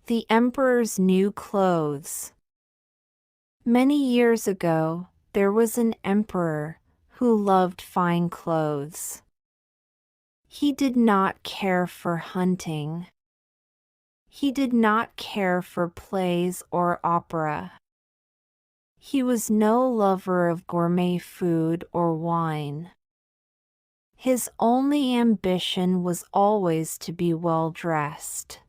The Emperor's New Clothes. Many years ago, there was an emperor who loved fine clothes. He did not care for hunting. He did not care for plays or opera. He was no lover of gourmet food or wine. His only ambition was always to be well dressed.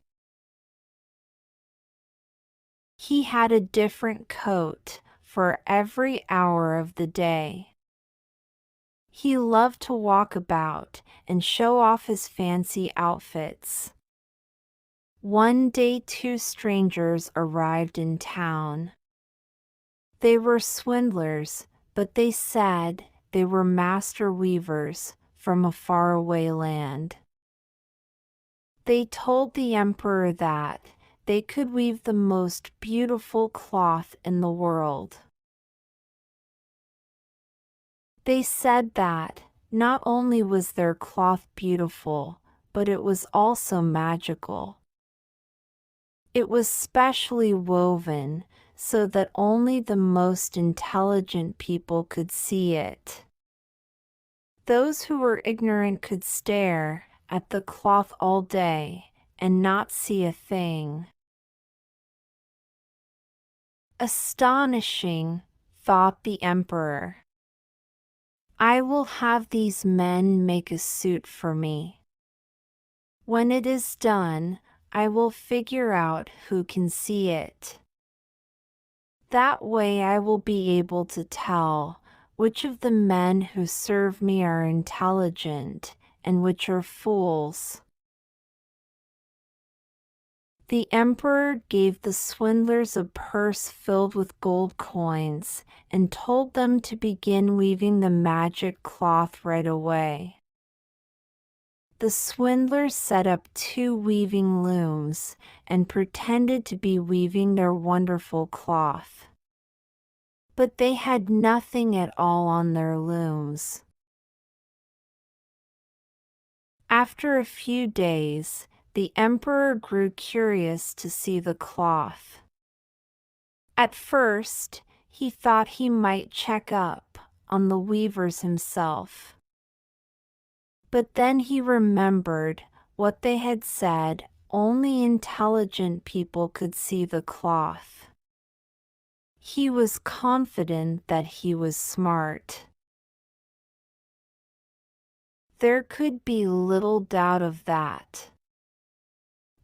He had a different coat for every hour of the day. He loved to walk about and show off his fancy outfits. One day 2 strangers arrived in town. They were swindlers, but they said they were master weavers from a faraway land. They told the emperor that they could weave the most beautiful cloth in the world. They said that not only was their cloth beautiful, but it was also magical. It was specially woven so that only the most intelligent people could see it. Those who were ignorant could stare at the cloth all day and not see a thing. Astonishing, thought the emperor. I will have these men make a suit for me. When it is done, I will figure out who can see it. That way I will be able to tell which of the men who serve me are intelligent and which are fools. The emperor gave the swindlers a purse filled with gold coins and told them to begin weaving the magic cloth right away. The swindlers set up 2 weaving looms and pretended to be weaving their wonderful cloth. But they had nothing at all on their looms. After a few days, the emperor grew curious to see the cloth. At first, he thought he might check up on the weavers himself. But then he remembered what they had said: only intelligent people could see the cloth. He was confident that he was smart. There could be little doubt of that.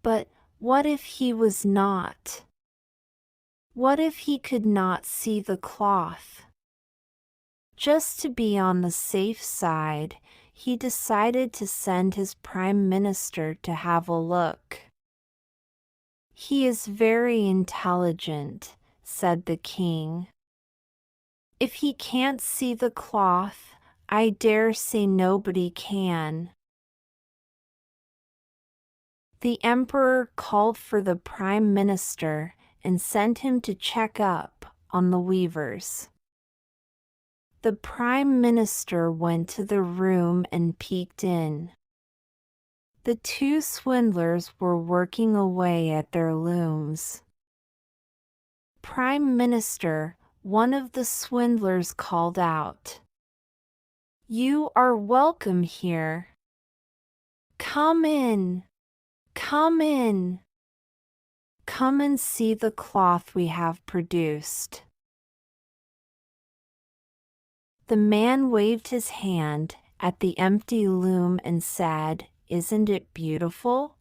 But what if he was not? What if he could not see the cloth? Just to be on the safe side, he decided to send his prime minister to have a look. He is very intelligent, said the king. If he can't see the cloth, I dare say nobody can. The emperor called for the prime minister and sent him to check up on the weavers. The prime minister went to the room and peeked in. The 2 swindlers were working away at their looms. Prime Minister, one of the swindlers called out, "You are welcome here. Come in, come in. Come and see the cloth we have produced." The man waved his hand at the empty loom and said, "Isn't it beautiful?"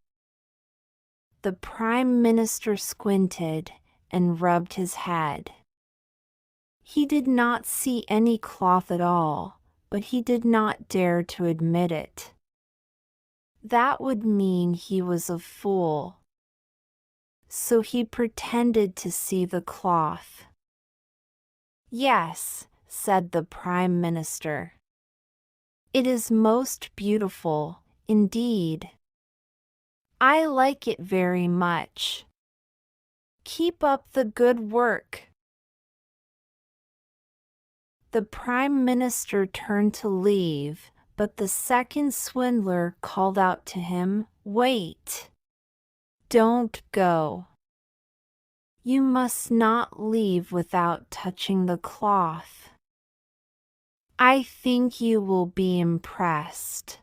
The prime minister squinted and rubbed his head. He did not see any cloth at all, but he did not dare to admit it. That would mean he was a fool. So he pretended to see the cloth. "Yes," said the prime minister. "It is most beautiful, indeed. I like it very much. Keep up the good work." The prime minister turned to leave, but the second swindler called out to him, "Wait! Don't go. You must not leave without touching the cloth. I think you will be impressed.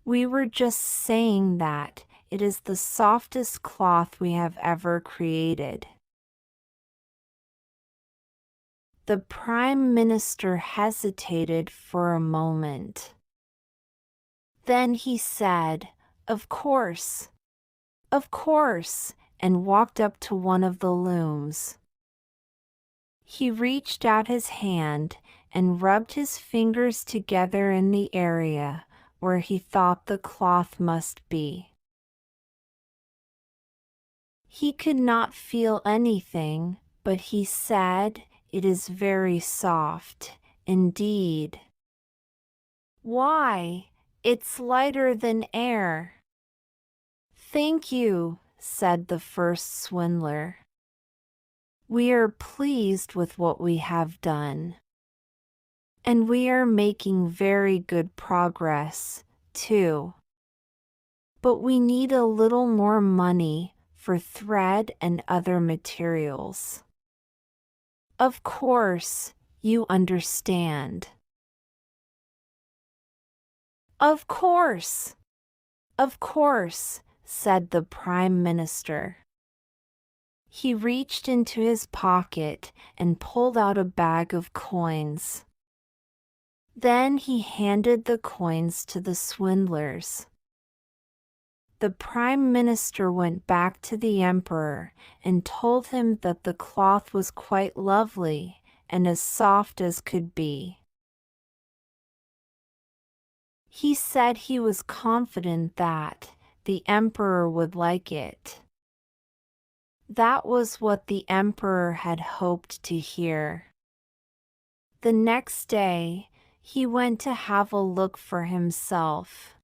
We were just saying that it is the softest cloth we have ever created. The Prime Minister hesitated for a moment. Then he said, of course, and walked up to one of the looms. He reached out his hand and rubbed his fingers together in the area where he thought the cloth must be. He could not feel anything, but he said, it is very soft, indeed. Why, it's lighter than air. Thank you, said the first swindler. We are pleased with what we have done. And we are making very good progress, too. But we need a little more money for thread and other materials. Of course, you understand. Of course, said the Prime Minister. He reached into his pocket and pulled out a bag of coins. Then he handed the coins to the swindlers. The Prime Minister went back to the Emperor and told him that the cloth was quite lovely and as soft as could be. He said he was confident that the Emperor would like it. That was what the Emperor had hoped to hear. The next day, he went to have a look for himself.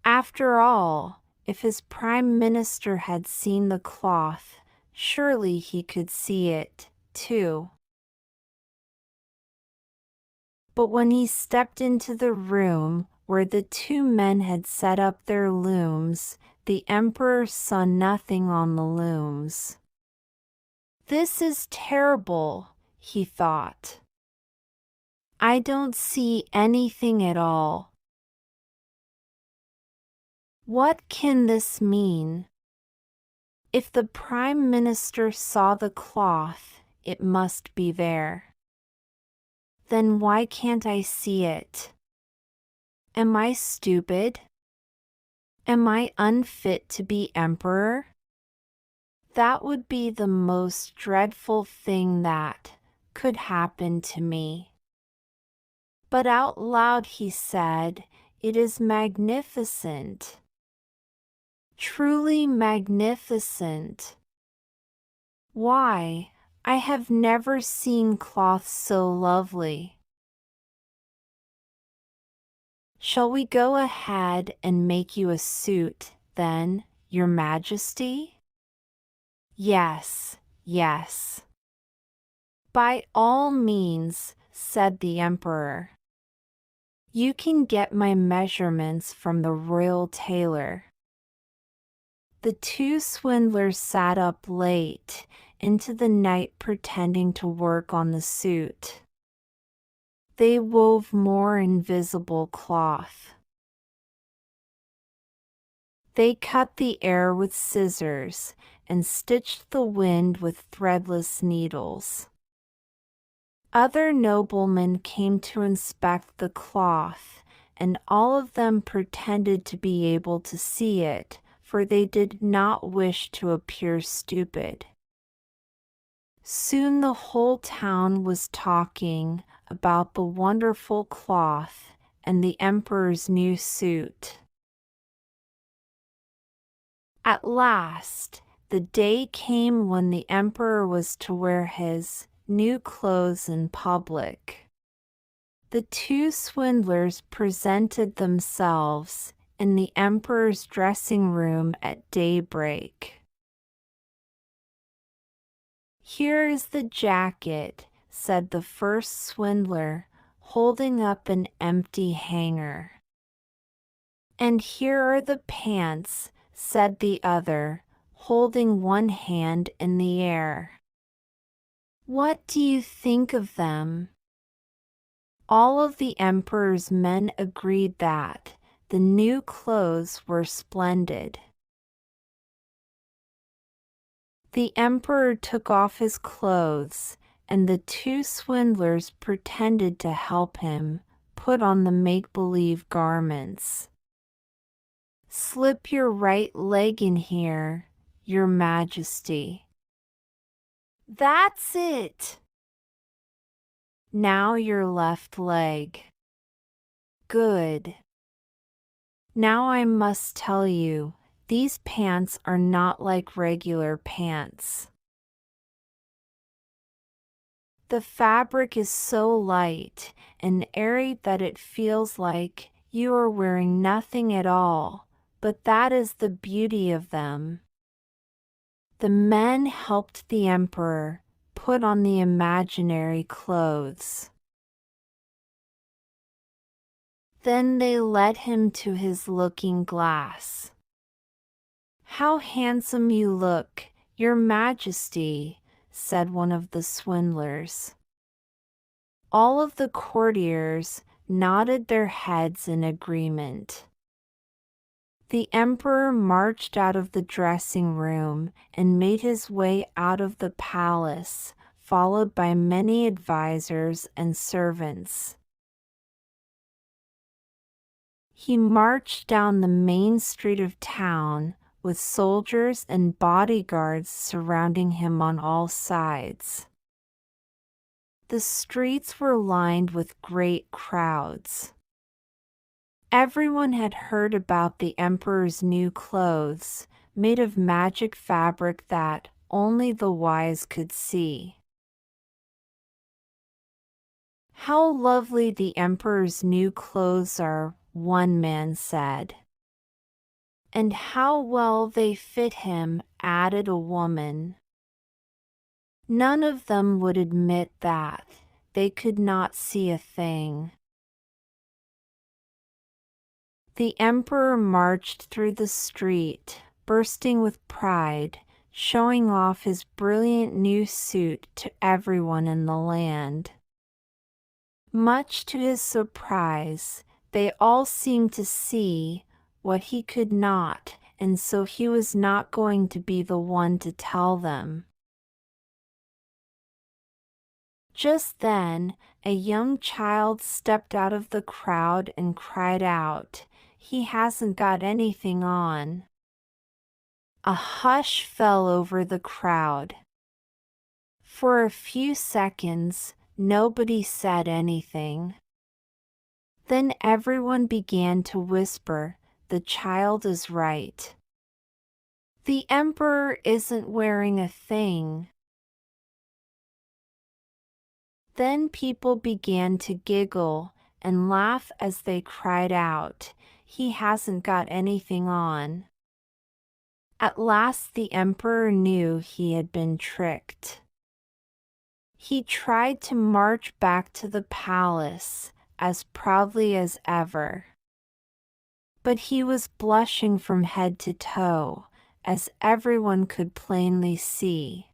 After all, if his Prime Minister had seen the cloth, surely he could see it, too. But when he stepped into the room where the two men had set up their looms, the Emperor saw nothing on the looms. This is terrible, he thought. I don't see anything at all. What can this mean? If the Prime Minister saw the cloth, it must be there. Then why can't I see it? Am I stupid? Am I unfit to be emperor? That would be the most dreadful thing that could happen to me. But out loud he said, it is magnificent. Truly magnificent. Why, I have never seen cloth so lovely. Shall we go ahead and make you a suit, then, Your Majesty? Yes, yes. By all means, said the Emperor. You can get my measurements from the royal tailor. The two swindlers sat up late into the night pretending to work on the suit. They wove more invisible cloth. They cut the air with scissors and stitched the wind with threadless needles. Other noblemen came to inspect the cloth, and all of them pretended to be able to see it, for they did not wish to appear stupid. Soon the whole town was talking about the wonderful cloth and the Emperor's new suit. At last, the day came when the Emperor was to wear his new clothes in public. The two swindlers presented themselves in the Emperor's dressing room at daybreak. Here is the jacket, said the first swindler, holding up an empty hanger. And here are the pants, said the other, holding one hand in the air. "What do you think of them?" All of the emperor's men agreed that the new clothes were splendid. The emperor took off his clothes, and the two swindlers pretended to help him put on the make-believe garments. "Slip your right leg in here, Your Majesty." "That's it." "Now your left leg." "Good." "Now I must tell you, these pants are not like regular pants. The fabric is so light and airy that it feels like you are wearing nothing at all, but that is the beauty of them." The men helped the emperor put on the imaginary clothes. Then they led him to his looking glass. "How handsome you look, Your Majesty," said one of the swindlers. All of the courtiers nodded their heads in agreement. The emperor marched out of the dressing room and made his way out of the palace, followed by many advisors and servants. He marched down the main street of town, with soldiers and bodyguards surrounding him on all sides. The streets were lined with great crowds. Everyone had heard about the emperor's new clothes, made of magic fabric that only the wise could see. "How lovely the emperor's new clothes are," one man said. "And how well they fit him," added a woman. None of them would admit that they could not see a thing. The emperor marched through the street, bursting with pride, showing off his brilliant new suit to everyone in the land. Much to his surprise, they all seemed to see what he could not, and so he was not going to be the one to tell them. Just then, a young child stepped out of the crowd and cried out, "He hasn't got anything on." A hush fell over the crowd. For a few seconds, nobody said anything. Then everyone began to whisper, "The child is right. The emperor isn't wearing a thing." Then people began to giggle and laugh as they cried out, "He hasn't got anything on." At last the emperor knew he had been tricked. He tried to march back to the palace as proudly as ever. But he was blushing from head to toe, as everyone could plainly see.